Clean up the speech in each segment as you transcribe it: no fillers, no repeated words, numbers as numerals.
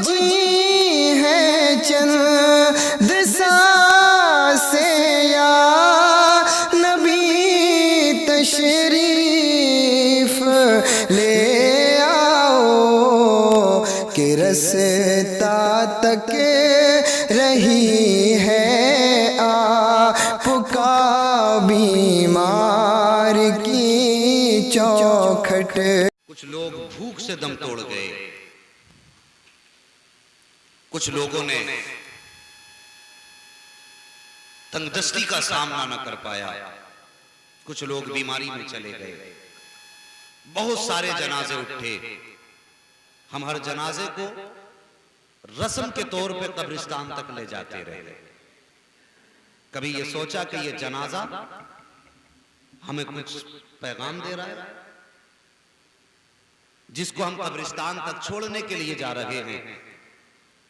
जी है चंद सांसें या नबी तशरीफ ले आओ कि रस्ता तक रही है आपका बीमार की चौखट। कुछ लोग भूख से दम तोड़ गए, कुछ लोगों ने तंगदस्ती का सामना न कर पाया, कुछ लोग बीमारी में चले गए, बहुत सारे जनाजे उठे। हम हर जनाजे को रस्म के तौर पे कब्रिस्तान तक ले जाते रहे। कभी ये सोचा कि ये जनाजा हमें कुछ पैगाम दे रहा है, जिसको हम कब्रिस्तान तक छोड़ने के लिए जा रहे हैं।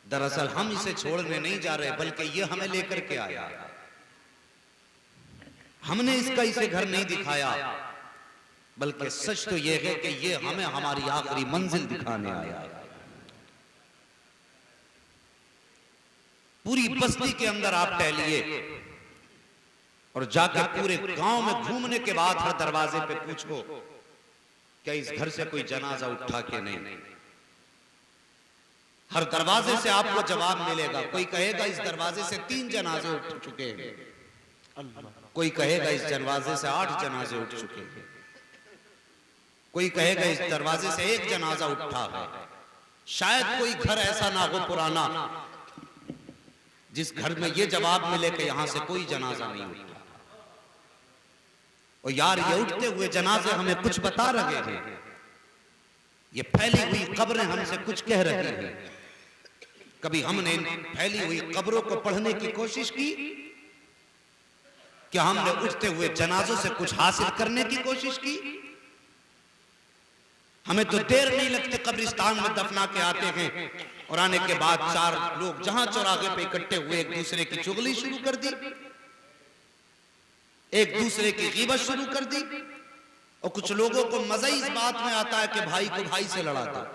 दरअसल हम इसे छोड़ने नहीं जा रहे, बल्कि ये हमें लेकर के आया। हमने इसका इसे घर नहीं दिखाया, बल्कि सच तो यह है कि ये हमें हमारी आखिरी मंजिल दिखाने आया। पूरी बस्ती के अंदर आप टहलिए और जाकर पूरे गांव में घूमने के बाद हर दरवाजे पे पूछो क्या इस घर से कोई जनाजा उठा के नहीं। हर दरवाजे से आपको जवाब मिलेगा। कोई कहेगा इस दरवाजे से 3 जनाजे उठ चुके हैं, कोई कहेगा इस दरवाजे से 8 जनाजे उठ चुके हैं, कोई कहेगा इस दरवाजे से 1 जनाजा उठा है। शायद कोई घर ऐसा ना हो पुराना जिस घर में यह जवाब मिले कि यहां से कोई जनाजा नहीं उठा। और यार, ये उठते हुए जनाजे हमें कुछ बता रहे हैं, ये फैली हुई कब्रें हमसे कुछ कह रही हैं। कभी हमने इन फैली हुई कब्रों को पढ़ने की कोशिश की? क्या हमने उठते हुए जनाजों से कुछ हासिल करने की कोशिश की? हमें तो देर नहीं लगती, कब्रिस्तान में दफना के आते हैं और आने के बाद 4 लोग जहां चौराहे पे इकट्ठे हुए एक दूसरे की चुगली शुरू कर दी, एक दूसरे की गीबत शुरू कर दी। और कुछ लोगों को मजा इस बात में आता है कि भाई को भाई से लड़ाता।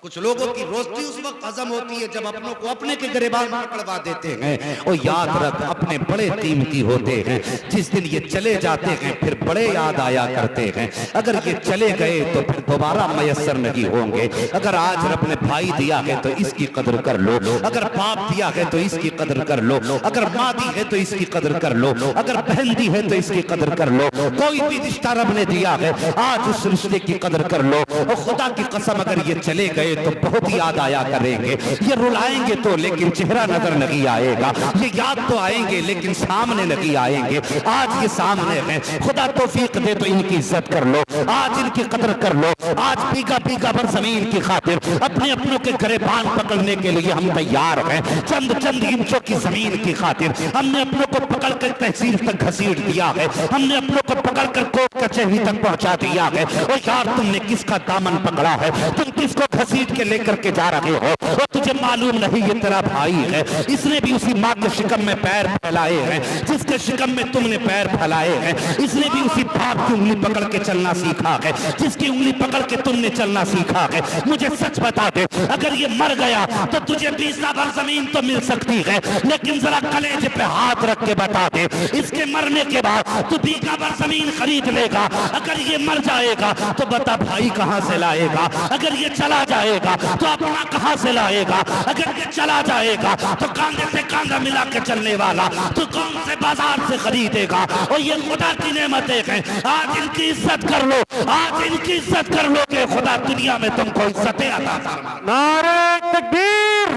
कुछ लोगों की रोज़ी उस वक्त हजम होती है जब अपनों को अपने के गिरबान में पकड़वा देते हैं। और याद रख, अपने बड़े कीमती होते हैं। जिस दिन ये चले जाते हैं फिर बड़े याद आया करते हैं। अगर ये चले गए तो फिर दोबारा मयसर नहीं होंगे। अगर आज रब ने भाई दिया है तो इसकी कदर कर लो, अगर बाप दिया है तो इसकी कदर कर लो, अगर माँ दी है तो इसकी कदर कर लो, अगर बहन दी है तो इसकी कदर कर लो। कोई भी रिश्ता रब ने दिया है, आज उस रिश्ते की कदर कर लो। और खुदा की कसम, अगर ये चले गए तो बहुत याद आया करेंगे। ये रुलाएंगे तो लेकिन चेहरा नजर नहीं आएगा, ये याद तो आएंगे लेकिन सामने नहीं आएंगे। आज ये सामने हैं, खुदा तौफीक दे तो इनकी इज्जत कर लो, आज इनकी कदर कर लो। आज बीघा बीघा भर जमीन की खातिर अपने अपनों के गिरबान पकड़ने के लिए हम तैयार हैं। चंद चंद इंचों की जमीन की खातिर हमने अपनों को पकड़ कर तहसील तक घसीट दिया है, हमने अपनों को पकड़ कर कोर्ट कचहरी तक पहुंचा दिया है। और यार, तुमने किसका दामन पकड़ा है? तुम किसको घसीट के लेकर के जा रहे हो? और तुझे मालूम नहीं ये तेरा भाई है, इसने भी उसी माँ के शिकम में पैर फैलाए हैं जिसके शिकम में तुमने पैर फैलाए हैं। इसने भी उसी बाप की उंगली पकड़ के चलना सीखा है जिसकी उंगली पकड़ के तुमने चलना सीखा है। मुझे सच बता दे, अगर ये मर गया तो तुझे 20 भर जमीन तो मिल सकती है, लेकिन जरा कलेजे पे हाथ रख के बता दे, इसके मरने के बाद तू 20 भर जमीन खरीद लेगा? अगर ये मर जाएगा तो बता भाई कहां से लाएगा? अगर ये चला जाएगा तो अपना कहां से लाएगा? अगर ये चला जाएगा तो कांधे से कांधा मिला के चलने वाला तो कौन से बाजार से खरीदेगा? और ये खुदा की नेमतें हैं, आज इनकी इज्जत कर लो, आज इनकी इज्जत कर लो कि खुदा दुनिया में तुमको इज्जतें अता फरमाए। नारे तकबीर,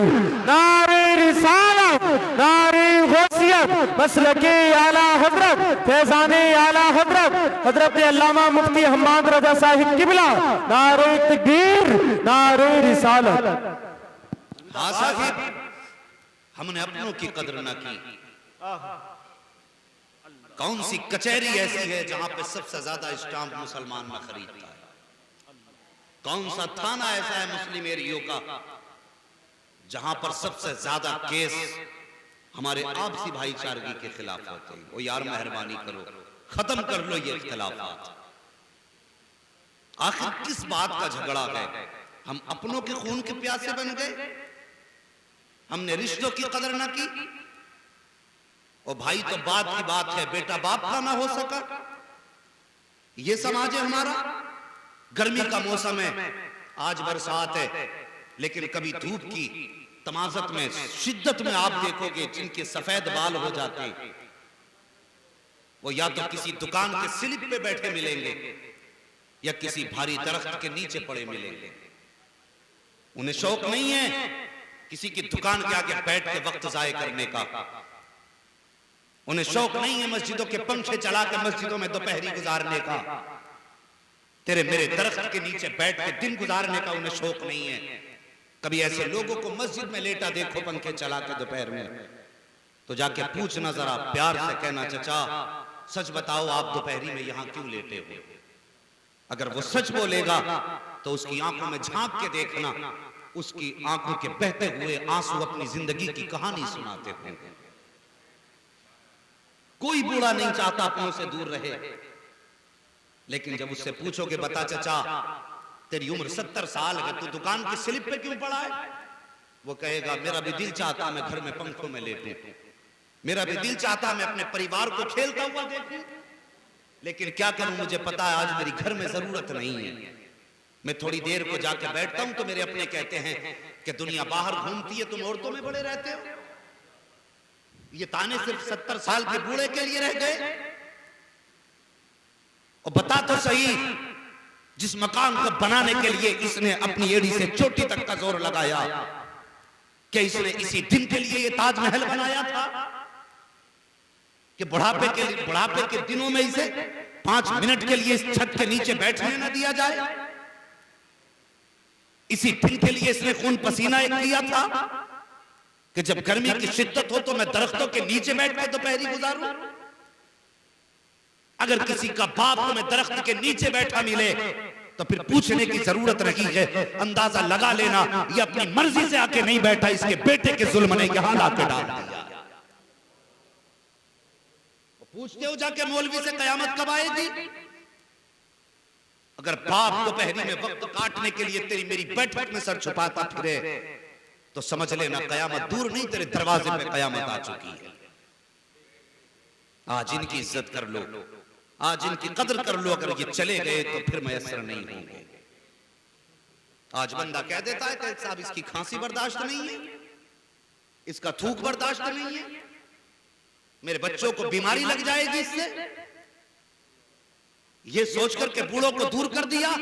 नारे रिसालत, नारे गौसियत, मसलके आला हजरत, फैजाने आला हजरत, हजरत अल्लामा मुफ्ती हम्माद रजा साहिब किबला। नारे तकबीर, नारे रिसालत। हाँ साहिब, हमने अपनों की कदर न की। कौन सी कचहरी ऐसी है जहां पे सबसे ज्यादा स्टाम्प मुसलमान न खरीदता है? कौन सा थाना ऐसा है मुस्लिम एरियो का जहां पर सबसे ज्यादा केस हमारे आपसी भाईचारगी के खिलाफ होते हैं? ओ यार, मेहरबानी करो, खत्म कर लो ये इख्तिलाफात। आखिर किस बात का झगड़ा है? हम अपनों के खून के प्यासे बन गए, हमने रिश्तों की कदर ना की। और भाई तो बात की बात है, बेटा बाप का ना हो सका, ये समाज है हमारा। गर्मी का मौसम है, आज बरसात है, लेकिन कभी धूप की तमाजत में, शिद्दत में आप देखोगे जिनके सफेद बाल हो जाते हैं, वो या तो किसी दुकान के स्लिप पे बैठे मिलेंगे या किसी भारी दरख्त के नीचे पड़े मिलेंगे। उन्हें शौक नहीं है किसी की दुकान के आगे बैठ के वक्त जाया करने का। उन्हें शौक नहीं है मस्जिदों के पंखे चला के मस्जिदों में दोपहरी गुजारने का। तेरे मेरे दरख्त के नीचे बैठ के दिन गुजारने का उन्हें शौक नहीं है। कभी ऐसे लोगों को मस्जिद में लेटा देखो पंखे चला के दोपहर में, तो जाके पूछना जरा, प्यार से कहना, चचा सच बताओ आप दोपहरी में यहां क्यों लेटे हो? अगर वो सच बोलेगा तो उसकी आंखों में झांक के देखना, उसकी आंखों के बहते हुए आंसू अपनी जिंदगी की कहानी सुनाते होंगे। कोई बूढ़ा नहीं चाहता अपनों से दूर रहे, लेकिन जब उससे पूछोगे, बता चचा तेरी उम्र 70 साल है, तू दुकान की स्लिप पे क्यों पड़ा है? वो कहेगा, मेरा भी दिल चाहता मैं घर में पंखों में लेटूं, मेरा भी दिल चाहता मैं अपने परिवार को खेलता हुआ देखूं, लेकिन क्या करूं, मुझे पता है आज मेरी घर में जरूरत नहीं है। मैं थोड़ी देर को जाके बैठता हूं तो मेरे अपने कहते हैं कि दुनिया बाहर घूमती है, तुम औरतों में बड़े रहते हो। ये ताने सिर्फ 70 साल के बूढ़े के लिए रह गए। और बता तो सही, जिस मकान को बनाने के लिए इसने अपनी एड़ी से चोटी तक का जोर लगाया, क्या इसने इसी दिन के लिए ये ताजमहल बनाया था कि बुढ़ापे के दिनों में इसे 5 मिनट के लिए इस छत के नीचे बैठने न दिया जाए? इसी दिन के लिए इसने खून पसीना एक किया था कि जब गर्मी की शिद्दत हो तो मैं दरख्तों के नीचे बैठ कर दोपहरी गुजारूं। अगर किसी का बाप तुम्हें दरख्त के नीचे बैठा मिले तो फिर पूछने की जरूरत नहीं है, अंदाजा लगा लेना ये अपनी मर्जी से आके नहीं बैठा, इसके बेटे के जुल्म ने यहां लाके डाल दिया। पूछते हो जाके मौलवी से कयामत कब आएगी? अगर बाप दोपहरी में वक्त काटने के लिए तेरी मेरी बैठक में सर छुपाता फिरे तो समझ लेना कयामत दूर नहीं, तेरे दरवाजे पे कयामत आ चुकी है। आज इनकी इज्जत कर लो, आज इनकी कदर कर लो, अगर ये चले गए तो फिर मैसर नहीं होंगे। आज बंदा कह देता है कि साहब इसकी खांसी बर्दाश्त नहीं है, इसका थूक बर्दाश्त नहीं है, मेरे बच्चों को बीमारी लग जाएगी इससे, ये सोचकर के बूढ़ों को दूर कर दिया।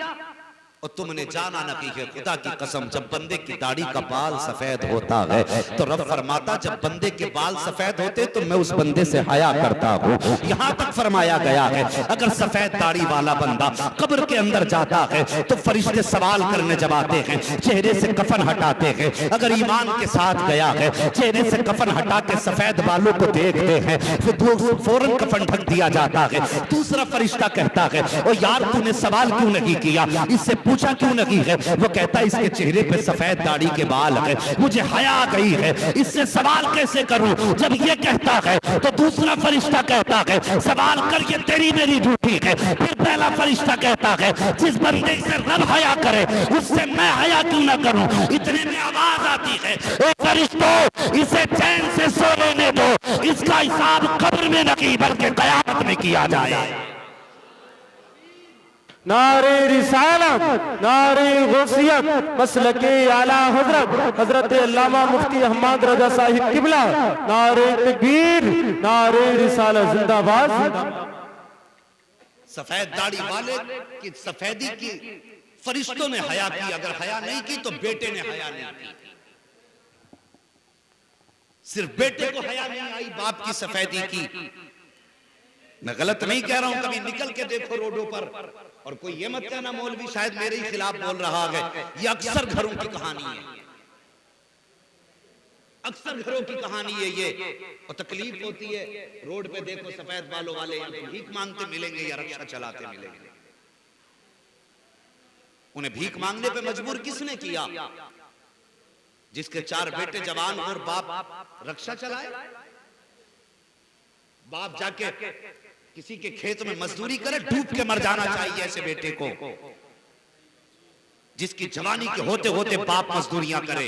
और तुमने जाना न की है, खुदा की कसम, जब बंदे की दाढ़ी का बाल सफेद होता है तो रब फरमाता जब बंदे के बाल सफेद होते तो मैं उस बंदे से हया करता हूँ। यहां तक फरमाया गया है अगर सफेद दाढ़ी वाला बंदा कब्र के अंदर जाता है तो फरिश्ते सवाल करने जब आते हैं चेहरे से कफन हटाते हैं। अगर ईमान के साथ गया है चेहरे से कफन हटा के सफेद बालों को देखते हैं, फिर फौरन कफन ढक दिया जाता है। दूसरा फरिश्ता कहता है ओ यार तूने सवाल क्यों नहीं किया, इससे पूछा क्यों नहीं है? वो कहता है इसके चेहरे पे सफेद दाढ़ी के बाल है, मुझे हया आ गई है, इससे सवाल कैसे करूं? जब ये कहता है तो दूसरा फरिश्ता कहता है सवाल कर, ये तेरी मेरी ड्यूटी है। फिर पहला फरिश्ता कहता है जिस बंदे से रब हया करे उससे मैं हया क्यों ना करूं? इतने में आवाज आती है ओ फरिश्तों इसे चैन से सो लेने दो, इसका हिसाब कब्र में नहीं बल्कि कयामत में किया जाए। नारे रिसालत, नारे गौसियत, मसलके आला हजरत हजरत अल्लामा मुफ्ती अहमद रजा साहिब किबला, नारे तकबीर, नारे रिसालत जिंदाबाद। सफेद दाढ़ी वाले की सफेदी की फरिश्तों ने हया की, अगर हया नहीं की तो बेटे ने हया नहीं की। सिर्फ बेटे को हया नहीं आई बाप की सफेदी की। मैं गलत नहीं कह रहा हूं, कभी निकल के देखो रोडों पर और कोई ये मत कहना मौलवी शायद मेरे ही खिलाफ बोल रहा है। ये अक्सर घरों की कहानी है, अक्सर घरों की कहानी है ये। और तकलीफ होती है, रोड पे देखो सफेद बालों वाले या तो भीख मांगते मिलेंगे या रक्षा चलाते मिलेंगे। उन्हें भीख मांगने पे मजबूर किसने किया? जिसके 4 बेटे जवान और बाप रक्षा चलाए। बाप जाके किसी के खेत में मजदूरी करे, डूब के मर जाना चाहिए ऐसे बेटे को। जिसकी जवानी के होते होते बाप मजदूरियां करे।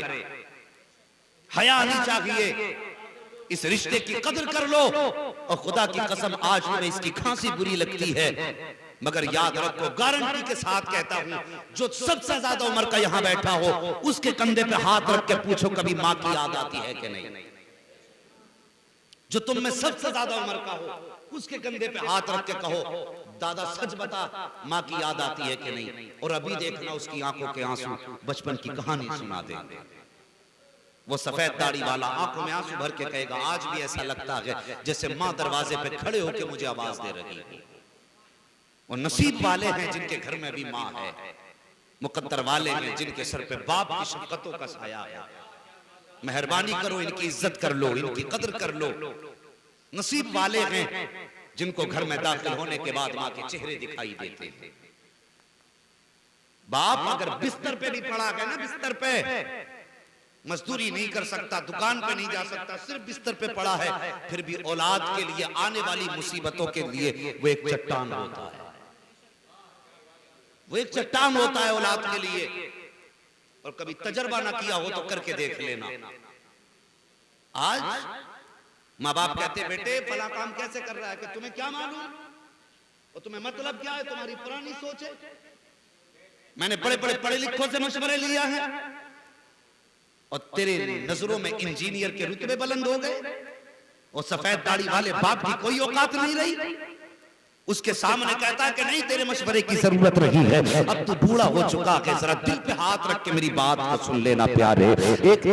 हया नहीं चाहिए, इस रिश्ते की कदर कर लो। और खुदा की कसम आज तुम्हें इसकी खांसी बुरी लगती है, मगर याद रखो, गारंटी के साथ कहता हूं, जो सबसे ज्यादा उम्र का यहां बैठा हो उसके कंधे पे हाथ रख के पूछो कभी मां की याद आती है कि नहीं। जो तुम में सबसे ज्यादा उम्र का हो उसके कंधे पे हाथ रख के कहो, दादा सच बता, मां की याद आती है कि नहीं। और अभी देखना उसकी आंखों के आंसू बचपन की कहानी सुना देंगे। वो सफेद दाढ़ी वाला आंखों में आंसू भर के कहेगा, आज भी ऐसा लगता है जैसे मां दरवाजे पे खड़े होकर मुझे आवाज दे रही है। वो नसीब वाले हैं जिनके घर में भी मां है, मुकद्दर वाले हैं जिनके सर पे बाप की शफकतों का साया है। मेहरबानी करो, इनकी इज्जत कर लो, इनकी कदर कर लो। नसीब वाले हैं जिनको घर में दाखिल होने के बाद मां के चेहरे दिखाई देते हैं। बाप अगर बिस्तर पे भी पड़ा है ना, बिस्तर पे मजदूरी नहीं कर सकता, दुकान पे नहीं जा सकता, सिर्फ बिस्तर पे पड़ा है, फिर भी औलाद के लिए आने वाली मुसीबतों के लिए वो एक चट्टान होता है। वो एक चट्टान होता है औलाद के लिए। और कभी तजर्बा ना किया हो तो करके देख लेना। आज माँ बाप कहते हैं, बेटे फला काम कैसे कर रहा है, कि तुम्हें क्या मालूम, और तुम्हें मतलब क्या है, तुम्हारी पुरानी सोच है। मैंने बड़े बड़े पढ़े लिखों से मशवरे लिया है और तेरे नजरों में इंजीनियर के रुतबे बुलंद हो गए, और सफेद दाढ़ी वाले बाप की कोई औकात नहीं रही। उसके सामने कहता है कि नहीं, तेरे मशवरे की जरूरत नहीं है, अब तू बूढ़ा हो चुका है, जरा दिल पे हाथ रख के मेरी बात को सुन लेना प्यारे। एक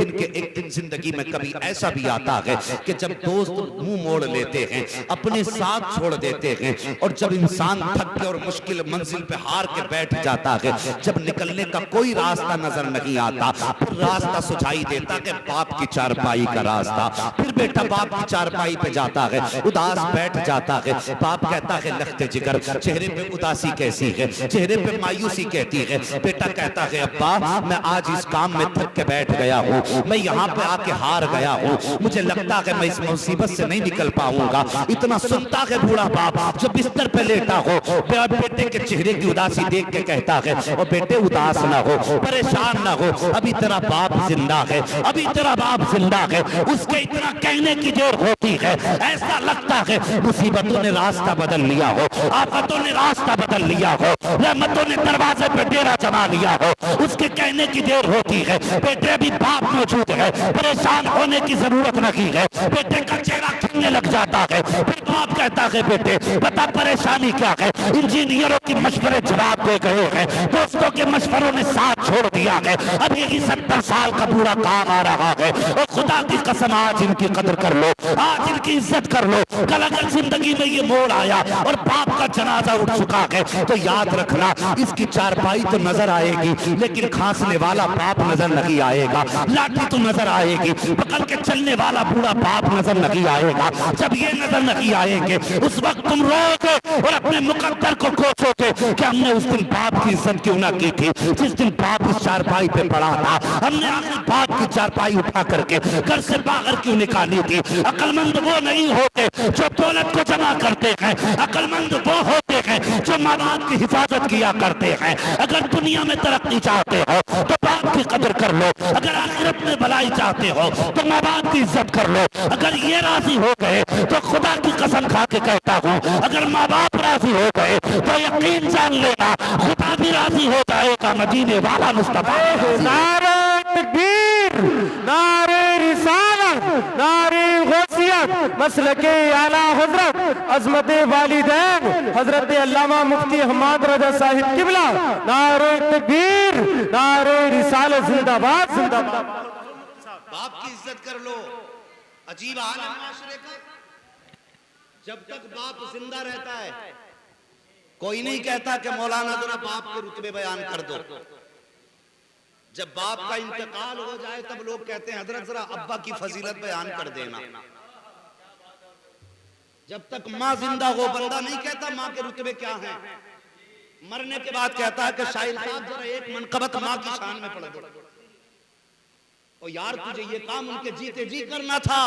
दिन जिंदगी में कभी ऐसा भी आता है कि जब दोस्त मुंह मोड़ लेते हैं, अपने साथ छोड़ देते हैं, और जब इंसान थक के और मुश्किल मंजिल पे हार के बैठ जाता है, जब निकलने का कोई रास्ता नजर नहीं आता, फिर रास्ता सुझाई देता है बाप की चारपाई का रास्ता। फिर बेटा बाप की चारपाई पे जाता है, उदास बैठ जाता है। बाप कहता है, लखते जिगर, चेहरे पे उदासी कैसी है, चेहरे पे मायूसी कहती है। बेटा कहता है, अब्बा मैं आज इस काम में थक के बैठ गया हूँ, मैं यहाँ पे आके हार गया हूँ, मुझे लगता है मैं इस मुसीबत से नहीं निकल पाऊंगा। इतना सुनता है बूढ़ा बाप जो बिस्तर पे लेटा हो, बेटे के चेहरे की उदासी देख के कहता है, और बेटे उदास ना हो, परेशान ना हो, अभी तेरा बाप जिंदा है, अभी तेरा बाप जिंदा है। उसके इतना कहने की देर होती है, ऐसा लगता है मुसीबतों ने रास्ता बदल लिया हो, आफतों ने रास्ता बदल लिया हो, रहमतों ने दरवाजे पे डेरा जमा लिया हो। उसके कहने की देर होती है, बेटे भी बाप मौजूद है, परेशान होने की जरूरत नहीं है। बेटे का चेहरा खिलने लग जाता है, फिर बाप कहता है, बेटे बता परेशानी क्या है। इंजीनियरों की मशवरे जवाब दे गए हैं, दोस्तों के मशवरों ने साथ छोड़ दिया है, अब यही 70 साल का बूढ़ा काम आ रहा है। और खुदा की कसम, आज इनकी कदर कर लो, आज इनकी इज्जत कर लो। कल अगर जिंदगी में ये मोड़ आया और बाप का जनाजा उठ चुका है, तो याद रखना, इसकी चारपाई तो नजर आएगी, लेकिन खांसने वाला बाप नजर नहीं आएगा। लाठी तो नजर आएगी, पकड़ के चलने वाला बूढ़ा बाप नजर नहीं आएगा। जब ये नजर नहीं आएंगे, उस वक्त तुम रोओगे और अपने मुकद्दर को कोसोगे कि हमने उस दिन बाप की इज्जत क्यों ना की थी, जिस दिन बाप इस चारपाई पे पड़ा था। हमने अपने बाप की चारपाई उठा करके घर से बाहर क्यों निकाली थी। अक्लमंद वो नहीं होते जो दौलत को जमा करते हैं, अक्लमंद वो होते हैं जो माँ बाप की हिफाजत किया करते हैं। अगर दुनिया में तरक्की चाहते हो तो बाप की कदर कर लो, अगर आखिरत में भलाई चाहते हो तो माँ बाप की इज्जत कर लो। अगर ये राजी हो गए तो खुदा की कसम खा के कहता हूँ, अगर माँ बाप राजी हो गए तो यकीन जान लेना खुदा भी राजी हो जाएगा। मदीने वाला मुस्तफा। नारे तकबीर, नारे रिसालत, नारे गौसियत, मसलके आला हजरत, अजमत वालिदैन हजरत अल्लामा मुफ्ती हम्माद रजा साहिब किबला। नारे तकबीर, नारे रिसालत, जिंदाबाद जिंदाबाद। बाप की इज्जत कर लो। अजीब हाल है माशरे का, जब तक बाप जिंदा रहता है कोई नहीं कहता कि मौलाना जरा बाप के रुतबे बयान कर दो। जब बाप का इंतकाल हो जाए तब लोग कहते हैं, हजरत जरा अब्बा की फजीलत बयान कर देना। जब तक माँ जिंदा हो बंदा नहीं कहता माँ के रुतबे क्या हैं। मरने के बाद कहता है कि शाहिद साहब जरा एक मनकबत माँ की शान में पढ़ दो। और यार तुझे ये काम उनके जीते जी करना था,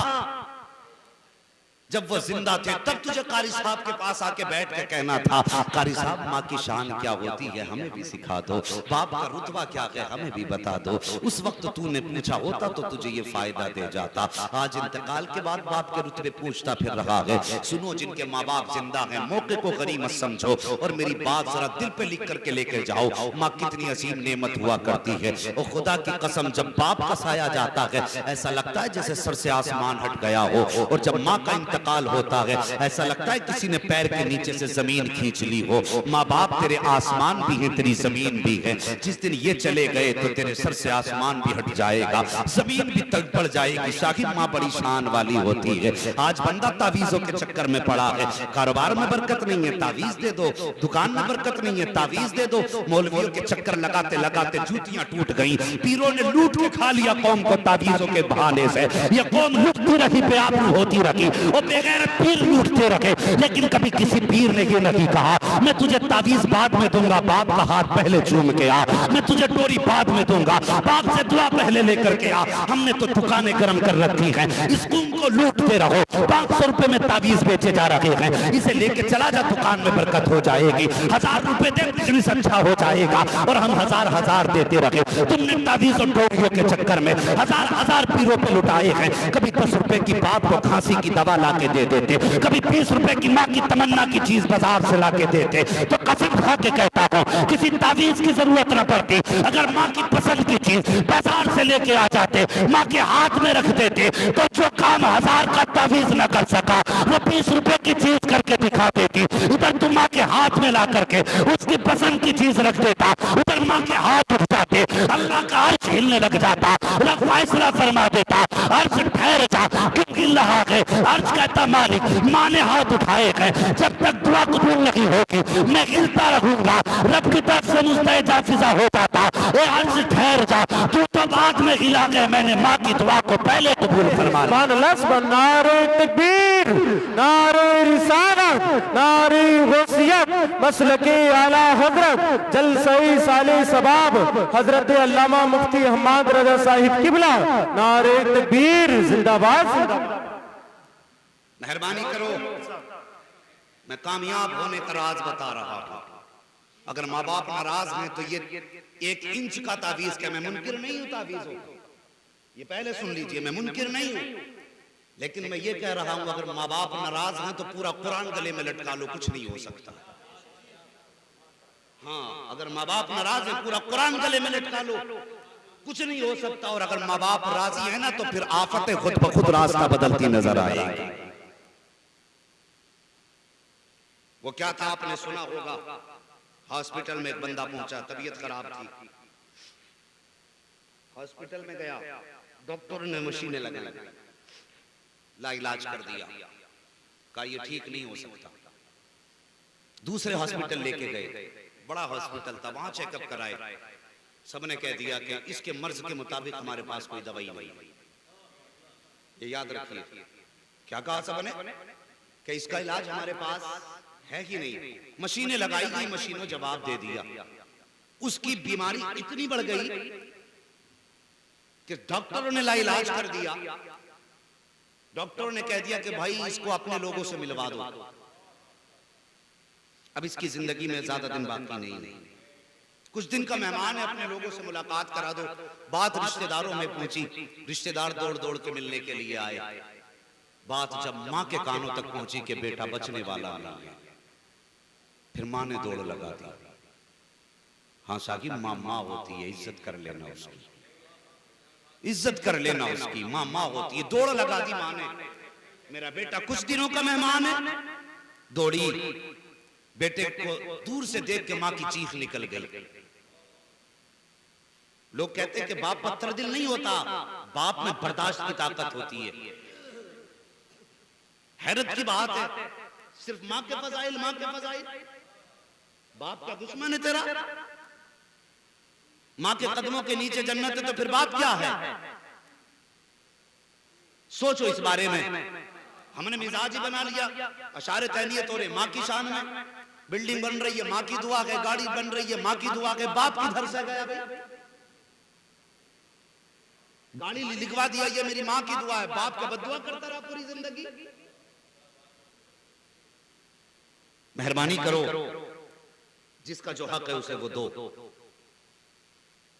जब वो जिंदा थे तब तुझे कारी साहब के पास आके बैठ के कहना था, कारी साहब माँ की शान क्या होती है हमें भी सिखा दो, बाप का रुतबा क्या है हमें भी बता दो। उस वक्त तूने पूछा होता तो तुझे ये फायदा दे जाता। आज इंतकाल के बाद बाप के रुतबे पूछता फिर रहा है। सुनो, जिनके माँ बाप जिंदा हैं मौके को गनीमत समझो और मेरी बात जरा दिल पे लिख करके लेके जाओ। माँ कितनी अजीम नेमत हुआ करती है। और खुदा की कसम, जब बाप का साया जाता है ऐसा लगता है जैसे सर से आसमान हट गया हो, और जब माँ का इंतकाल होता है ऐसा लगता है किसी ने पैर के नीचे से जमीन खींच ली हो। माँ बाप तेरे आसमान भी है, तेरी जमीन भी है। जिस दिन ये चले गए तो तेरे सर से आसमान भी हट जाएगा, जमीन भी तल पड़ जाएगी। शाहिद माँ बड़ी शान वाली होती है। आज बंदा तावीजों के चक्कर में पड़ा है। कारोबार में बरकत नहीं है, तावीज दे दो। दुकान में बरकत नहीं है, तावीज दे दो। मौलवियों के चक्कर लगाते लगाते जूतियां टूट गई। पीरों ने लूट के खा लिया कौम को तावीजों के बहाने से। ये कौम लूटती रही, बेआबरू होती रही और बेगैर पीर लूटते रखे। लेकिन कभी किसी पीर ने ये नहीं कहा मैं तुझे तावीज बाद में दूंगा, बाप का हाथ पहले चूम के आ। मैं तुझे डोरी बाद में दूंगा, बाप से दुआ पहले लेकर के आ। हमने तो दुकानें गर्म कर रखी हैं, इस कौम को लूटते रहो। 500 रुपए में तावीज बेचे जा रहे हैं, इसे लेके चला जा, दुकान में बरकत हो जाएगी। 1000 रुपए दे, बिजनेस अच्छा हो जाएगा। और हम हजार हजार देते रहे। तुमने तावीज और डोरियों के चक्कर में हजार हजार पीरों पे लुटाए हैं। कभी 10 रुपए की बाप को खांसी की दवा ला के दे देते, कभी 20 रुपए की माँ की तमन्ना की चीज बाजार से ला के देते। तो कसम खा के कहता हूँ किसी तावीज की जरूरत न पड़ती। अगर माँ की पसंद की चीज बाजार से लेके आ जाते, माँ के हाथ में रख देते, तो जो काम 1000 का तावीज न कर सका वो 20 रुपए की चीज करके दिखा देती। उधर तुम माँ के हाथ में ला करके उसकी पसंद की चीज रख देता, उधर माँ के हाथ उठ जाते, अल्लाह का अर्श हिलने लग जाता, फैसला फरमा देता, अर्श ठहर जा क्योंकि अल्लाह है। अर्श कहता मालिक माँ ने हाथ उठाए हैं, जब तक दुआ कबूल नहीं होगी मैं हिलता रहूंगा। रब की तरफ से मुस्तैदा फिजा हो जाता, ए अर्श ठहर जा, तू तो बाद में हिला गए, मैंने माँ की दुआ को पहले कबूल फरमा लिया। नारे तकबीर, नारे रिसालत, नारे गौसियत, मसलके आला हजरत जलसई साले सबाब हजरत अल्लामा मुफ्ती हम्माद रजा साहिब किबला। नारे तकबीर, जिंदाबाद जिंदाबाद। मेहरबानी करो, मैं कामयाब होने का राज बता रहा हूं। अगर माँ बाप नाराज हैं तो ये 1 इंच का तावीज क्या, मैं मुनकिर नहीं हूं तावीज़ों, ये पहले सुन लीजिए, मैं मुनकिर नहीं हूं। लेकिन मैं ये कह रहा हूं अगर माँ बाप नाराज हैं तो पूरा कुरान गले में लटका लो, कुछ नहीं हो सकता। हाँ, अगर माँ बाप नाराज हैं पूरा कुरान गले में लटका लो, कुछ नहीं हो सकता। और अगर माँ बाप राजी है ना तो फिर आफतें खुद ब खुद रास्ता बदलती नजर आएगी। वो क्या था आपने सुना होगा, हॉस्पिटल में एक बंदा पहुंचा, तबीयत खराब थी, हॉस्पिटल में गया, डॉक्टर ने मशीनें लगाई, लाइलाज कर दिया, कहा ये ठीक नहीं हो सकता। दूसरे हॉस्पिटल लेके गए, बड़ा हॉस्पिटल था, वहां चेकअप कराए, सबने कह दिया कि इसके मर्ज के मुताबिक हमारे पास कोई दवाई नहीं। ये याद रखिए, क्या कहा सबने कि इसका इलाज हमारे पास है ही नहीं। मशीनें लगाई गई, मशीनों जवाब दे दिया। उसकी बीमारी इतनी बढ़ गई कि डॉक्टरों ने लाइलाज कर दिया। डॉक्टरों ने कह दिया कि भाई इसको अपने लोगों से मिलवा दो, अब इसकी जिंदगी में ज्यादा दिन बाकी नहीं, कुछ दिन का मेहमान है, अपने लोगों से मुलाकात करा दो। बात रिश्तेदारों में पहुंची, रिश्तेदार दौड़ दौड़ के मिलने के लिए आए। बात जब माँ के कानों तक पहुंची कि बेटा बचने वाला नहीं है, फिर माँ ने दौड़ लगा दी। हाँ साकी, माँ माँ होती है, इज्जत कर लेना उसकी, इज्जत कर लेना उसकी, माँ माँ होती है। दौड़ लगा दी माँ ने, मेरा बेटा कुछ दिनों का मेहमान है। दौड़ी, बेटे को दूर से देख के माँ की चीख निकल गई। लोग कहते हैं कि बाप पत्थर दिल नहीं होता, बाप में बर्दाश्त की ताकत होती है। हैरत की बात है, सिर्फ माँ के फजाइल, माँ के फजाइल, बाप का दुश्मन है तेरा। माँ के कदमों के नीचे जन्नत है तो फिर बात क्या है? सोचो इस बारे में। हमने मिजाज ही बना लिया, अशारे तहनीयत हो रहे माँ की शान में, बिल्डिंग बन रही है माँ की दुआ है, गाड़ी बन रही है माँ की दुआ है। बाप किधर से गया भाई? गाड़ी लिखवा दिया ये मेरी माँ की दुआ है, बाप का बद्दुआ करता रहा पूरी जिंदगी। मेहरबानी करो, जिसका जो हक है उसे वो दो।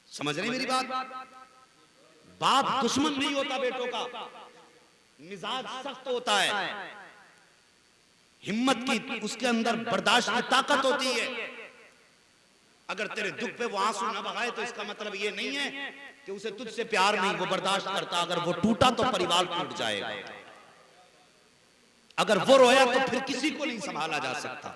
समझ रही मेरी बात? बाप दुश्मन नहीं होता बेटों का, मिजाज सख्त होता है, हिम्मत की उसके अंदर बर्दाश्त की ताकत होती है। अगर तेरे दुख पे वो आंसू ना बहाए तो इसका मतलब ये नहीं है कि उसे तुझसे प्यार नहीं, वो बर्दाश्त करता। अगर वो टूटा तो परिवार टूट जाएगा, अगर वो रोया तो फिर किसी को नहीं संभाला जा सकता।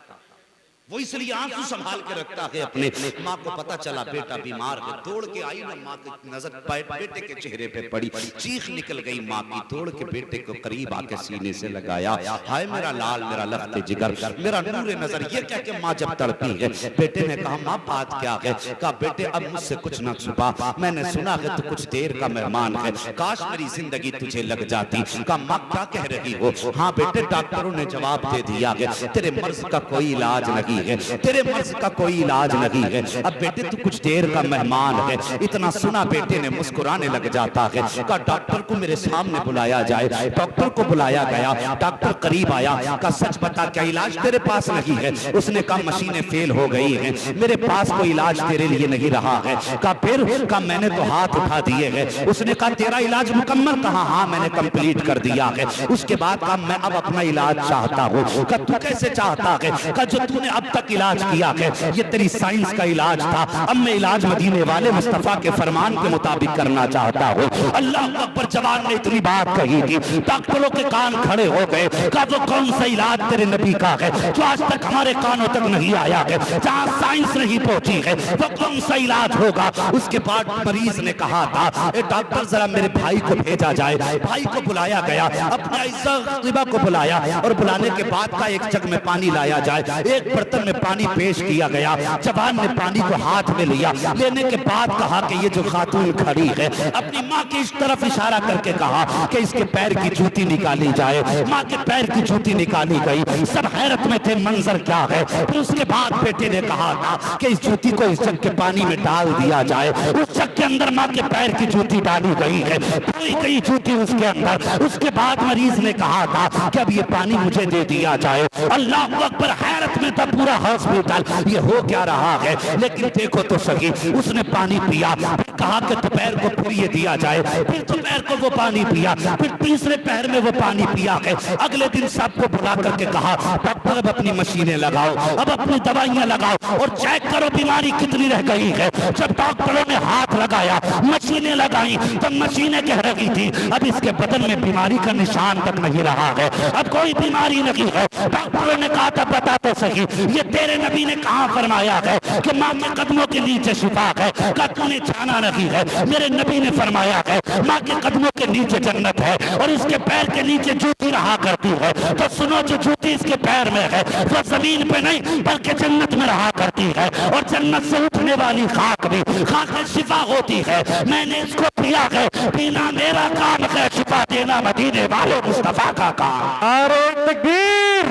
वो इसलिए आंसू संभाल के रखता है अपने। माँ को पता चला बेटा बीमार है, दौड़ के आई ना, माँ की नजर बेटे के चेहरे पे पड़ी, चीख निकल गई माँ की, दौड़ के बेटे को करीब आके सीने से लगाया, हाय मेरा लाल, मेरा लफ्ते जिगर, मेरा नूरे नजर, ये कह के माँ जब तड़पी है। बेटे ने कहा माँ बात क्या है? कहा बेटे अब मुझसे कुछ ना छुपा, मैंने सुना है तू कुछ देर का मेहमान है, काश मेरी जिंदगी तुझे लग जाती। कहा माँ क्या कह रही हो? हाँ बेटे डॉक्टरों ने जवाब दे दिया है तेरे मर्ज का कोई इलाज नहीं है, तेरे मर्ज का कोई इलाज नहीं है। अब बेटे तू कुछ देर का मेहमान है। इतना सुना बेटे ने मुस्कुराने लग जाता है। कहा डॉक्टर को मेरे सामने बुलाया जाए। डॉक्टर को बुलाया गया, डॉक्टर करीब आया, कहा सच बता क्या इलाज तेरे पास नहीं है? उसने कहा मशीनें फेल हो गई हैं, मेरे पास कोई इलाज तेरे लिए नहीं रहा है। कहा फिर? कहा मैंने तो हाथ उठा दिए हैं। उसने कहा तेरा इलाज मुकम्मल? कहा हाँ मैंने कंप्लीट कर दिया है। उसके बाद कहा मैं अब अपना इलाज चाहता हूँ। कहा तू कैसे चाहता है? कहा जो तूने अब तक इलाज किया है ये तेरी साइंस का इलाज था, अब मैं इलाज मदीने वाले मुस्तफा के फरमान के मुताबिक करना चाहता हूँ। अल्लाह अकबर। जवान ने इतनी बात कही थी, डॉक्टरों के कान खड़े हो गए। कहा वो कौन सा इलाज तेरे नबी का है जो आज तक हमारे कानों तक नहीं आया है, जहाँ साइंस नहीं पहुंची है, वो कौन सा इलाज होगा? उसके बाद मरीज ने कहा था डॉक्टर जरा मेरे भाई को भेजा जाए। भाई को बुलाया गया, अपना इज्जत को बुलाया और बुलाने के बाद का एक जग में पानी लाया जाए। एक बर्तन में पानी पेश किया गया। जवान ने पानी को हाथ में लिया, लेने के बाद कहा कि ये जो खातून खड़ी है, अपनी माँ की इस तरफ इशारा करके कहा कि इसके पैर की जूती निकाली जाए। माँ के पैर की जूती निकाली गई। सब हैरत में थे मंजर क्या है। फिर उसके बाद बेटे ने कहा था कि इस जूती को इस जग के पानी में डाल दिया जाए। उस जग के अंदर माँ के पैर की जूती डाली गई है, पूरी गई जूती उसके अंदर। उसके बाद मरीज ने कहा था कि अब ये पानी मुझे दे दिया जाए। अल्लाह अकबर। हैरत में था पूरा हॉस्पिटल, ये हो क्या रहा है? लेकिन देखो तो सही, उसने पानी पिया, फिर कहा कि दोपहर को फिर ये दिया जाए, फिर दोपहर को वो पानी पिया, फिर तीसरे पहर में वो पानी पिया है। अगले दिन सबको बुला करके कहा डॉक्टर अब अपनी मशीनें लगाओ, अब अपनी दवाइयां लगाओ और चेक करो बीमारी कितनी रह गई है। जब डॉक्टरों ने हाथ लगाया, मशीनें लगाई, तो मशीनें कह रही थी अब इसके बदन में बीमारी का निशान तक नहीं रहा है, अब कोई बीमारी नहीं है। डॉक्टरों ने कहा था बता तो सही, ये तेरे नबी ने कहा फरमाया है कि माँ के कदमों के नीचे शिफा है? का तूने जाना नहीं है? मेरे नबी ने फरमाया है माँ के कदमों के नीचे जन्नत है और इसके पैर के नीचे जूती रहा करती है। तो सुनो, जो जूती इसके पैर में है वो जमीन पे नहीं बल्कि जन्नत में रहा करती है, और जन्नत से उठने वाली खाक भी खाक में शिफा होती है। मैंने इसको पिया है, पीना मेरा काम है, शिफा देना मदीने वाले मुस्तफा का काम। नारे तकबीर,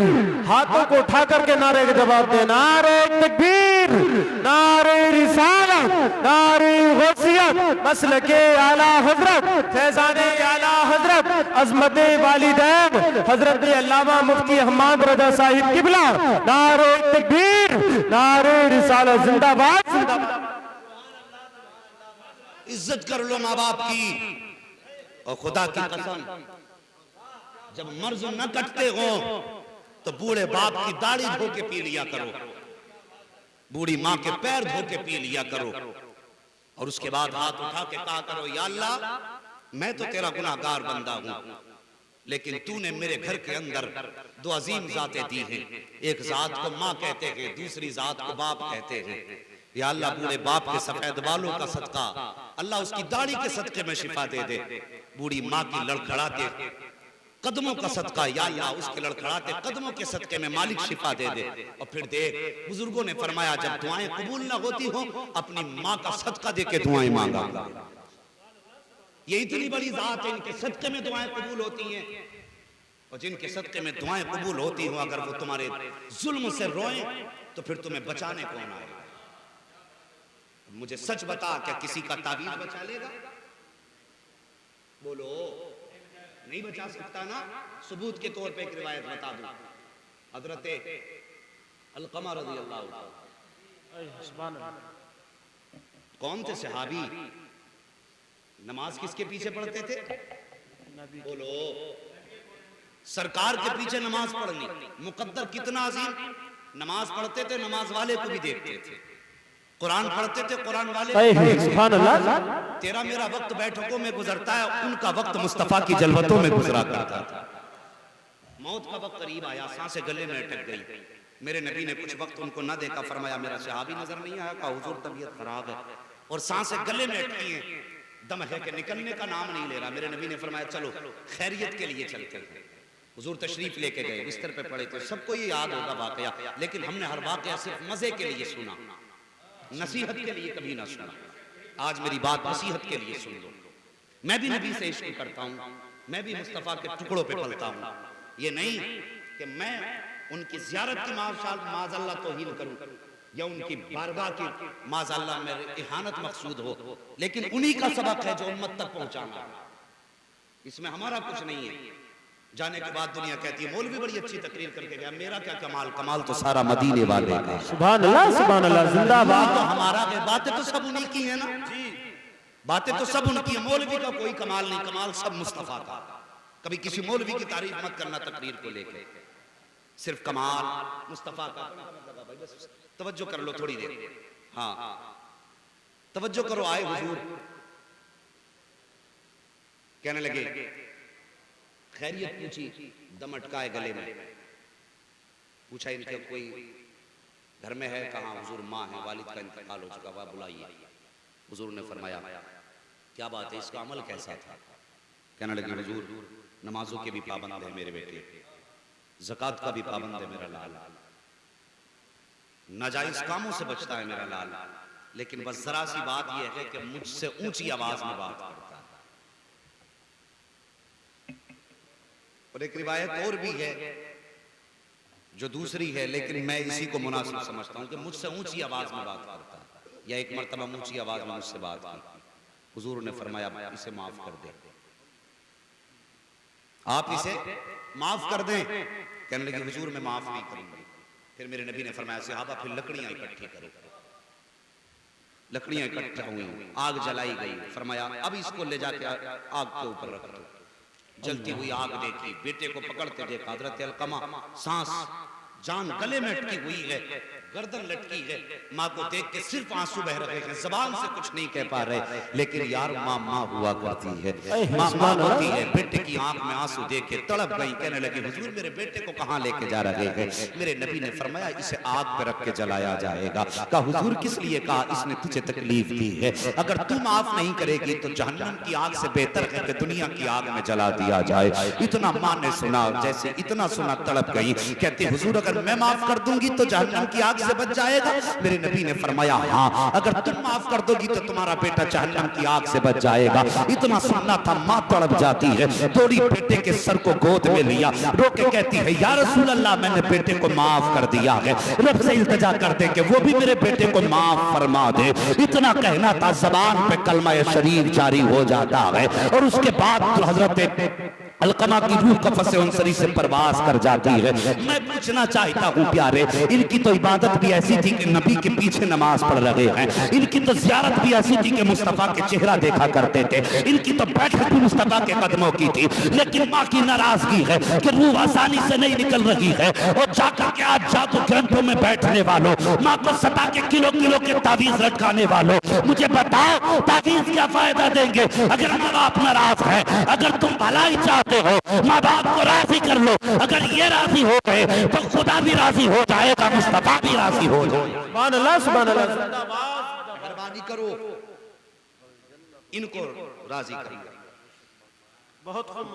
हाथों को उठा करके नारे का जवाब दे। नारे तकबीर, नारे रिसालत, नारे गौसियत, मसलके आला हजरत, फैजाने आला हजरत, अजमत वालिदैन हजरत अल्लामा मुफ्ती हम्माद रजा साहिब किबला। नारे तकबीर, नारे रिसालत, जिंदाबाद जिंदाबाद। इज्जत कर लो माँ बाप की, और खुदा की कसम जब मर्ज न कटते हो तो बूढ़े बाप की दाढ़ी धो के पी लिया करो, बूढ़ी माँ के पैर धो के पी लिया करो, और उसके बाद हाथ उठा के कहा करो या अल्लाह मैं तो तेरा गुनाहगार बंदा हूं, लेकिन तूने मेरे घर के अंदर दो अजीम जातें दी हैं। एक जात को माँ कहते हैं, दूसरी जात को बाप कहते हैं। या अल्लाह बूढ़े बाप के सफेद बालों का सदका, अल्लाह उसकी दाढ़ी के सदके में शिफा दे दे। बूढ़ी माँ की लड़खड़ाते कदमों का सदका, या अल्लाह उसके लड़खड़ाते कदमों के सदके में मालिक शिफा दे दे। और फिर देख, बुजुर्गों ने फरमाया जब दुआएं कबूल ना होती हो अपनी माँ का सदका दे के दुआएं मांगा। ये इतनी बड़ी जात है, इनके सदके में दुआएं कबूल होती हैं, और जिनके सदके में दुआएं कबूल होती हो अगर वो तुम्हारे जुल्म से रोएं तो फिर तुम्हें बचाने कौन आए? मुझे सच बता, क्या किसी का ताबीज बचा लेगा? बोलो, नहीं बचा सकता ना। सबूत के तौर पे एक रिवायत बता दूं। हजरत अलकमा रज़ी अल्लाह सुभान अल्लाह। कौन थे सहाबी? नमाज किसके पीछे पढ़ते थे? बोलो, सरकार के पीछे नमाज पढ़नी। मुकद्दर कितना अजीम, नमाज पढ़ते थे, नमाज वाले को भी देखते थे। कुरान पढ़ते थे, कुरान वाले को भी देखते थे। सुभान अल्लाह। तेरा मेरा वक्त बैठकों में गुजरता है, उनका वक्त मुस्तफा की जलवतों में गुजरा करता था। मौत का वक्त करीब आया, सांसें गले में अटक गई। मेरे नबी ने कुछ वक्त उनको ना देखा, फरमाया मेरा सहाबी नजर नहीं आया? कहा हुजूर तबीयत खराब है और सांसें गले में अटकी हैं, दम है कि निकलने का नाम नहीं ले रहा। मेरे नबी ने फरमाया चलो खैरियत के लिए चलते हैं। हुजूर तशरीफ लेके गए, बिस्तर पे पड़े थे। सबको ये याद होगा वाकया, लेकिन हमने हर वाकया सिर्फ मजे के लिए सुना, नसीहत के लिए कभी ना सुना। आज मेरी बात नसीहत के लिए सुन लो। मैं भी नबी से इश्क करता हूँ, मैं भी मुस्तफ़ा के टुकड़ों पे पलता हूँ। ये नहीं कि मैं उनकी ज़ियारत की माज़अल्लाह तौहीन करूँ या उनकी बारगाह की माज़अल्लाह में इहानत मकसूद हो, लेकिन उन्हीं का सबक है जो उम्मत तक पहुँचाना। इसमें हमारा कुछ नहीं है। जाने के बाद दुनिया कहती है मौलवी बड़ी अच्छी तकरीर करके गया, मेरा क्या कमाल? कमाल तो सारा मदीने वाले का। सुभान अल्लाह जिंदाबाद। तो हमारा है, बातें तो सब उन्हीं की है ना, बातें तो सब उनकी है। मौलवी का कोई कमाल नहीं, कमाल सब मुस्तफा का। कभी किसी मौलवी की तारीफ मत करना तकरीर को लेकर, सिर्फ कमाल मुस्तफा का। तवज्जो कर लो थोड़ी देर, हाँ तवज्जो करो। आए हुजूर कहने लगे, खैरियत पूछी, दम अटकाए गले में। पूछा इनके कोई घर में है? कहाँ? हुजूर माँ है, वालिद का इंतकाल हो चुका, वह बुलाइए। हुजूर ने फरमाया क्या बात है, इसका अमल कैसा था? कहने लगे हुजूर नमाजों के भी पाबंद है मेरे बेटे, ज़कात का भी पाबंद है मेरा लाल, नाजायज कामों से बचता है मेरा लाल, लेकिन बस जरा सी बात यह है कि मुझसे ऊंची आवाज में बात करता है। और एक रिवायत और भी है जो दूसरी है, लेकिन मैं इसी को मुनासिब समझता हूं कि मुझसे ऊंची आवाज में बात करता है। या एक मर्तबा ऊंची आवाज में मुझसे बात की, हुजूर ने फरमाया इसे माफ कर दे, आप इसे माफ कर दें। कहने लगे हुजूर मैं माफ नहीं करूंगी। फिर मेरे नबी ने फरमाया सहाबा फिर लकड़ियां इकट्ठी करो। लकड़ियां इकट्ठा हुई, आग जलाई गई। फरमाया अब इसको ले जाके आग के ऊपर रख दो। जलती हुई आग देखी, बेटे को पकड़ते देखा। हजरत अलकमा सांस जान गले में अटकी हुई है, गर्दन लटकी है। माँ को देख के सिर्फ आंसू बह रहे हैं, जबान से कुछ नहीं कह पा रहे, लेकिन यार माँ माँ हुआ करती है, माँ माँ होती है। बेटे की आंख में आंसू देख के तड़प गई। कहने लगी हुजूर मेरे बेटे को कहाँ लेके जा रहे हैं? मेरे नबी ने फरमाया इसे आग पे रख के जलाया जाएगा। कहा हुजूर किस लिए? कहा इसने तुझे तकलीफ दी है, अगर तू माफ नहीं करेगी तो जहन्नम की आग से बेहतर है कि दुनिया की आग में जला दिया जाए। इतना माँ ने सुना, जैसे इतना सुना तड़प गई। कहती हुजूर अगर मैं माफ कर दूंगी तो जहन्नम की आग से बच जाएगा? मेरे नबी ने फरमाया हाँ, अगर तुम माफ कर दोगी तो तुम्हारा बेटा जहन्नम की आग से बच जाएगा। इतना सुनना था, माँ तड़प जाती है, थोड़ी बेटे के सर को गोद में लिया, रो के कहती है या रसूल अल्लाह मैंने बेटे को माफ कर दिया है, रब से इल्तिजा कर दे कि वो भी मेरे बेटे को माफ फरमा दे। इतना कहना था, जबान पे कलमा शरीफ जारी हो जाता है और उसके बाद हजरत अलकमा की रूह कफ़स अंसरी से परवास कर जाती है। मैं पूछना चाहता हूँ प्यारे, इनकी तो इबादत भी ऐसी थी कि नबी के पीछे नमाज पढ़ रहे हैं, इनकी तो ज़ियारत भी ऐसी थी कि मुस्तफ़ा के चेहरा देखा करते थे, इनकी तो बैठक भी मुस्तफ़ा के कदमों की थी। लेकिन माँ की नाराजगी है कि रूह आसानी से नहीं निकल रही है। और जाकर के आज जादू ग्रंथों में बैठने वालों, माँ को सता के किलो किलो के तावीज़ लटकाने वालों, मुझे बताओ तावीज़ क्या फायदा देंगे अगर माँ बाप नाराज है? अगर तुम भलाई चाहते हो माँ बाप को राजी कर लो, अगर ये राजी हो गए तो खुदा भी राजी हो जाएगा, मुस्तफा भी राजी हो जाए। सुभान अल्लाह सुभान अल्लाह। मेहरबानी करो इनको राजी कर लो, बहुत खूब,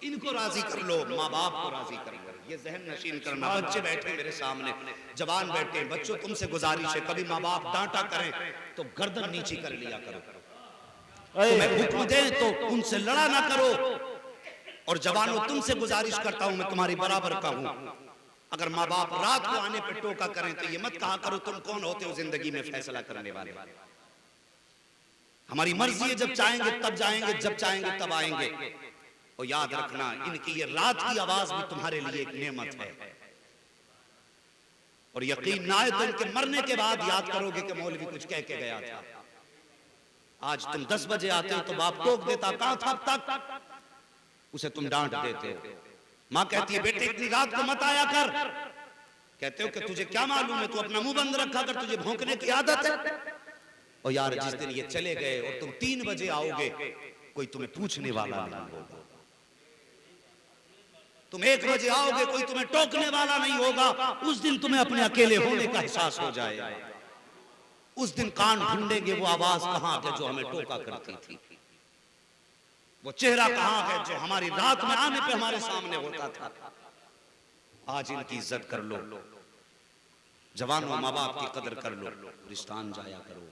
इनको राजी कर लो, माँ बाप को राजी कर लो। ये जहन नशीन करना। बच्चे बैठे मेरे सामने, जवान बैठे, बच्चों तुमसे गुजारिश है कभी माँ बाप डांटा करें तो गर्दन नीची कर लिया करो, तुम्हें हुक्म दे तो उनसे लड़ा ना करो। और जवानों तुमसे गुजारिश करता हूं, मैं तुम्हारी बराबर का हूं, अगर माँ बाप रात को आने पे टोका करें तो ये मत कहा करो तुम कौन होते हो जिंदगी में फैसला करने वाले, हमारी मर्जी है, जब चाहेंगे तब जाएंगे, जब चाहेंगे तब आएंगे। और याद रखना इनकी ये रात की आवाज भी तुम्हारे लिए एक नेमत है। और यकीन ना आए तो इनके मरने के बाद याद करोगे कि मौलवी कुछ कह के गया था। आज तुम 10 बजे आते हो तो बाप टोक देता, कहां था अब तक? उसे तुम डांट देते हो। माँ कहती है बेटे इतनी रात को मत आया कर। कहते हो कि तुझे क्या मालूम है, तू अपना मुंह बंद रखा कर, तुझे भौंकने की आदत है। और यार जिस दिन ये चले गए और तुम 3 बजे आओगे, कोई तुम्हें पूछने वाला नहीं होगा। तुम 1 बजे आओगे, कोई तुम्हें टोकने वाला नहीं होगा। उस दिन तुम्हें अपने अकेले होने का एहसास हो जाएगा। उस दिन कान ढूंढेंगे वो आवाज कहां है जो हमें टोका करती थी, वो चेहरा कहां है जो हमारी रात में आने पे हमारे सामने होता था। आज इनकी इज्जत कर लो, जवानों माँ बाप की कदर कर लो, रिश्तान जाया करो।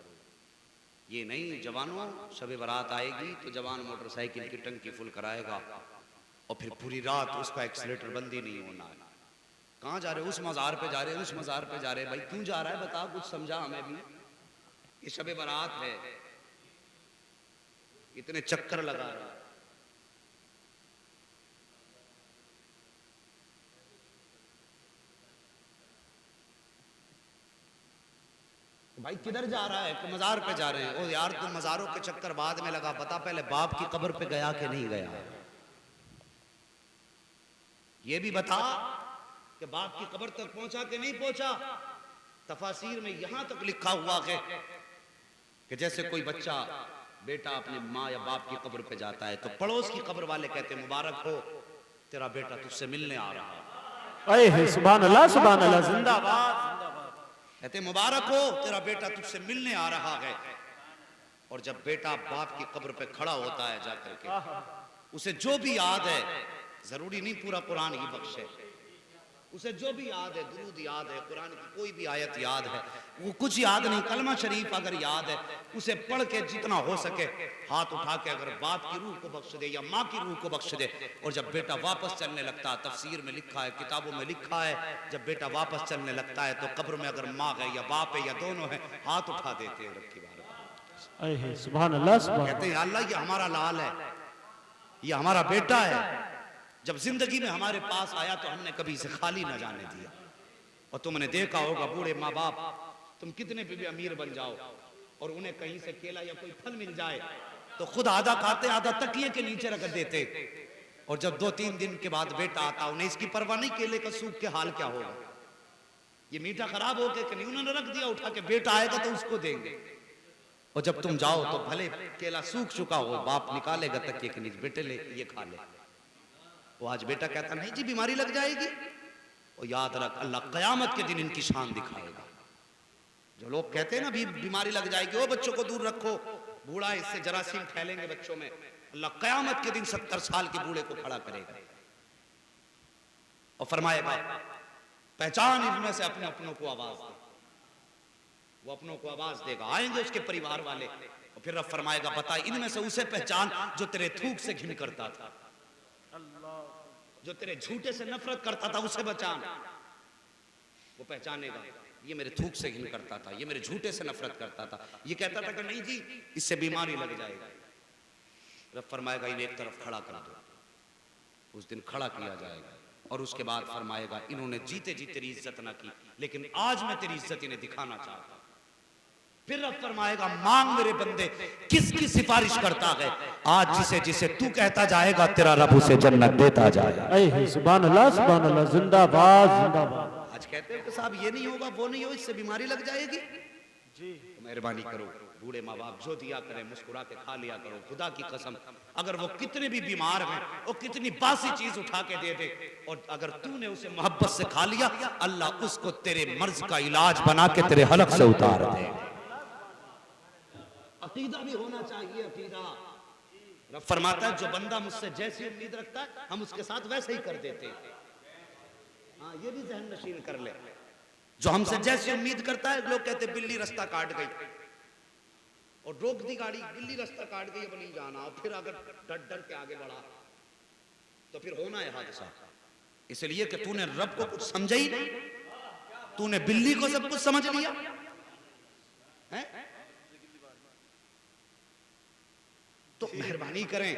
ये नहीं जवानों शबे बारात आएगी तो जवान मोटरसाइकिल की टंकी फुल कराएगा और फिर पूरी रात उसका एक्सीलेटर बंद ही नहीं होना है। कहाँ जा रहे हो? उस मज़ार पे जा रहे हैं, उस मज़ार पे जा रहे हैं। भाई क्यों जा रहा है बता, कुछ समझा हमें भी। ये शबे बारात है, इतने चक्कर लगा रहा है। भाई किधर जा रहा है? तो मज़ार पे जा रहे हैं। ओ यार तुम मज़ारों के चक्कर बाद में लगा, बता पहले बाप की कब्र पे गया कि नहीं गया? ये भी बता कि बाप की कब्र तक पहुंचा कि नहीं पहुंचा? तफासीर में यहां तक लिखा हुआ है कि जैसे कोई बच्चा बेटा अपने माँ या बाप की कब्र पे जाता है तो पड़ोस की कब्र वाले कहते हैं मुबारक हो तेरा बेटा तुझसे मिलने आ रहा है। सुभान अल्लाह, सुभान अल्लाह, जिंदाबाद। कहते मुबारक हो तेरा बेटा तुझसे मिलने आ रहा है। और जब बेटा बाप की कब्र पे खड़ा होता है जाकर के, उसे जो भी याद है, जरूरी नहीं पूरा कुरान ही बख्शे, उसे जो भी याद है, दुरूद याद है, कुरान की कोई भी आयत याद है, वो कुछ याद नहीं, कलमा शरीफ अगर याद है, उसे पढ़ के जितना हो सके हाथ उठा के अगर बाप की रूह को बख्श दे या माँ की रूह को बख्श दे। और जब बेटा वापस चलने लगता है, तफसीर में लिखा है, किताबों में लिखा है, जब बेटा वापस चलने लगता है तो कब्र में अगर माँ है या बाप है या दोनों है, हाथ उठा देते हैं रब की बारगाह। सुभान अल्लाह, कहते हैं अल्लाह ये हमारा लाल है, ये हमारा बेटा है। जब जिंदगी में हमारे पास आया तो हमने कभी इसे खाली न जाने दिया। और तुमने देखा होगा बूढ़े माँ बाप, तुम कितने भी अमीर बन जाओ और उन्हें कहीं से केला या कोई फल मिल जाए तो खुद आधा खाते आधा तकिए के नीचे रख देते। और जब 2-3 दिन के बाद बेटा आता, उन्हें इसकी परवाह नहीं केले का सूख के हाल क्या होगा, ये मीठा खराब हो गया कि नहीं, उन्होंने रख दिया उठा के, बेटा आएगा तो उसको देंगे। और जब तुम जाओ तो भले केला सूख चुका हो, बाप निकालेगा तकिए के नीचे, बेटे ले ये खा ले। वो आज बेटा कहता नहीं जी बीमारी लग जाएगी। और याद रख अल्लाह कयामत के दिन इनकी शान दिखाएगा। जो लोग कहते हैं ना भी बीमारी लग जाएगी, वो बच्चों को दूर रखो, बूढ़ा इससे जरासीम फैलेंगे बच्चों में, अल्लाह कयामत के दिन 70 साल के बूढ़े को खड़ा करेगा और फरमाएगा पहचान इनमें से अपने अपनों को आवाज दे। वो अपनों को आवाज देगा, आएंगे उसके परिवार वाले, और फिर रब फरमाएगा बता इनमें से उसे पहचान जो तेरे थूक से घिन करता था, जो तेरे झूठे से नफरत करता था, उसे पहचान। वो पहचानेगा ये मेरे थूक से घिन करता था, ये मेरे झूठे से नफरत करता था, ये कहता था कि नहीं जी इससे बीमारी लग जाएगी। रब फरमाएगा इन्हें एक तरफ खड़ा कर दो। उस दिन खड़ा किया जाएगा और उसके बाद फरमाएगा इन्होंने जीते जी तेरी इज्जत ना की, लेकिन आज मैं तेरी इज्जत इन्हें दिखाना चाहता हूं। फिर रब फरमाएगा मांग मेरे बंदे किसकी सिफारिश करता है, आज जिसे जिसे तू कहता जाएगा तेरा रब उसे जन्नत देता जाएगा। सुभान अल्लाह, सुभान अल्लाह, जिंदाबाद, जिंदाबाद। आज कहते हैं कि साहब ये नहीं होगा, वो नहीं हो, इससे बीमारी लग जाएगी जी। तो मेहरबानी करो, बूढ़े माँ बाप जो दिया करें मुस्कुरा के खा लिया करो। खुदा की कसम अगर वो कितने भी बीमार हैं और कितनी बासी चीज उठा के दे दे, और अगर तूने उसे मोहब्बत से खा लिया, अल्लाह उसको तेरे मर्ज का इलाज बना के तेरे हलक से उतार दे। अकीदा भी होना चाहिए, अकीदा। रब फरमाता है जो बंदा मुझसे जैसी उम्मीद रखता है हम उसके साथ वैसे ही कर देते हैं। हाँ ये भी जहन नशीन कर ले, जो हमसे जैसी उम्मीद करता है। लोग कहते बिल्ली रास्ता काट गई और रोक दी गाड़ी, बिल्ली रास्ता काट गई अब नहीं जाना, और फिर अगर डर डर के आगे बढ़ा तो फिर होना है हादसा। इसलिए कि तूने रब को कुछ समझा ही नहीं, तूने बिल्ली को सब कुछ समझ लिया है। तो मेहरबानी करें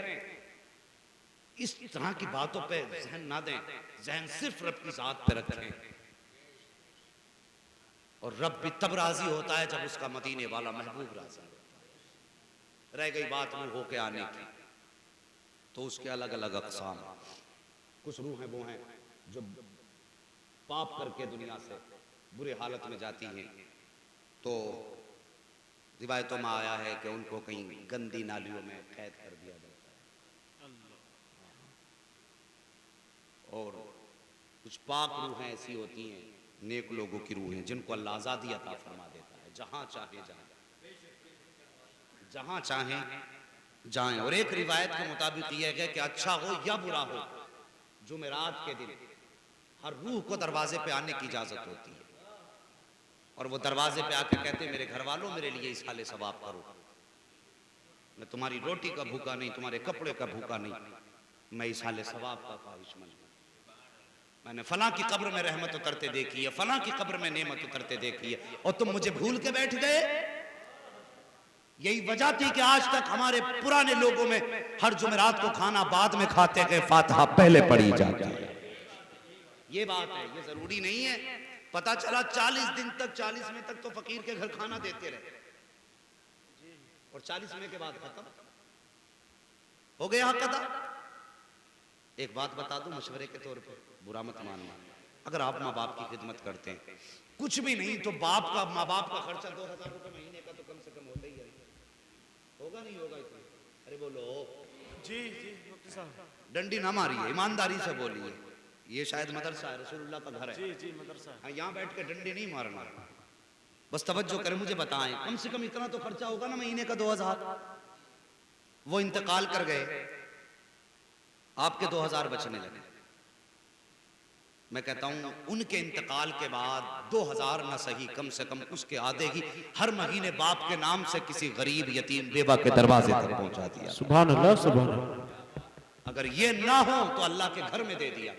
इस तरह की बातों पे जहन ना दें, जहन सिर्फ रब की जात पे रखें। और रब भी तब राजी होता है जब उसका मदीने वाला महबूब राजी होता है। रह गई बात रूह होके आने की, तो उसके अलग अलग अक़साम। कुछ रूहें वो हैं जो पाप करके दुनिया से बुरे हालत में जाती हैं, तो रिवायतों में आया है कि उनको कहीं गंदी नालियों में कैद कर दिया जाता है। और कुछ पाक रूहें ऐसी होती हैं, नेक लोगों की रूहें, जिनको अल्लाह आज़ादी अता फरमा देता है, जहां चाहे जाएं, जहां चाहें जाएं। और एक रिवायत के मुताबिक यह है कि अच्छा हो या बुरा हो, जुमेरात के दिन हर रूह को दरवाजे पे आने की इजाजत होती है, और वो दरवाजे पे आके कहते हैं मेरे घर वालों मेरे लिए इस हाले सवाब करो, मैं तुम्हारी रोटी का भूखा नहीं, तुम्हारे कपड़े का भूखा नहीं, मैं इस हाले सवाब का ख्वाहिशमंद हूं। मैंने फलां की कब्र में रहमत उतरते देखी है, फलां की कब्र में नेमत उतरते देखी है, और तुम मुझे भूल के बैठ गए। यही वजह थी कि आज तक हमारे पुराने लोगों में हर जुमेरात को खाना बाद में खाते गए, फातिहा पहले पढ़ी जाती है। ये बात है, ये जरूरी नहीं है। पता चला 40 दिन तक, 40वें तक तो फकीर के घर खाना देते रहे, और 40वें के बाद खत्म हो गया कदा। एक बात बता दूं मशवरे के तौर पे, बुरा मत मानना, अगर आप माँ बाप की खिदमत करते हैं, कुछ भी नहीं तो बाप का, माँ बाप का खर्चा 2000 रुपए महीने का तो कम से कम होता ही है, होगा नहीं होगा इतना? अरे बोलो जी जी मुफ्ती साहब, डंडी ना मारिए, ईमानदारी से बोलिए। ये शायद मदरसा है, रसूलुल्लाह का घर है। जी जी मदरसा। हाँ, यहाँ बैठ के डंडे नहीं मारना, बस तवज्जो करें, मुझे बताएं कम से कम इतना तो खर्चा होगा ना महीने का 2000। वो इंतकाल कर गए, आपके 2000 बचने लगे। मैं कहता हूं उनके इंतकाल के बाद 2000 ना सही, कम से कम उसके आधे ही हर महीने बाप के नाम से किसी गरीब यतीम बेवा के दरवाजे तक पहुंचा दिया। सुभान अल्लाह, सुभान अल्लाह। अगर ये ना हो तो अल्लाह के घर में दे दिया।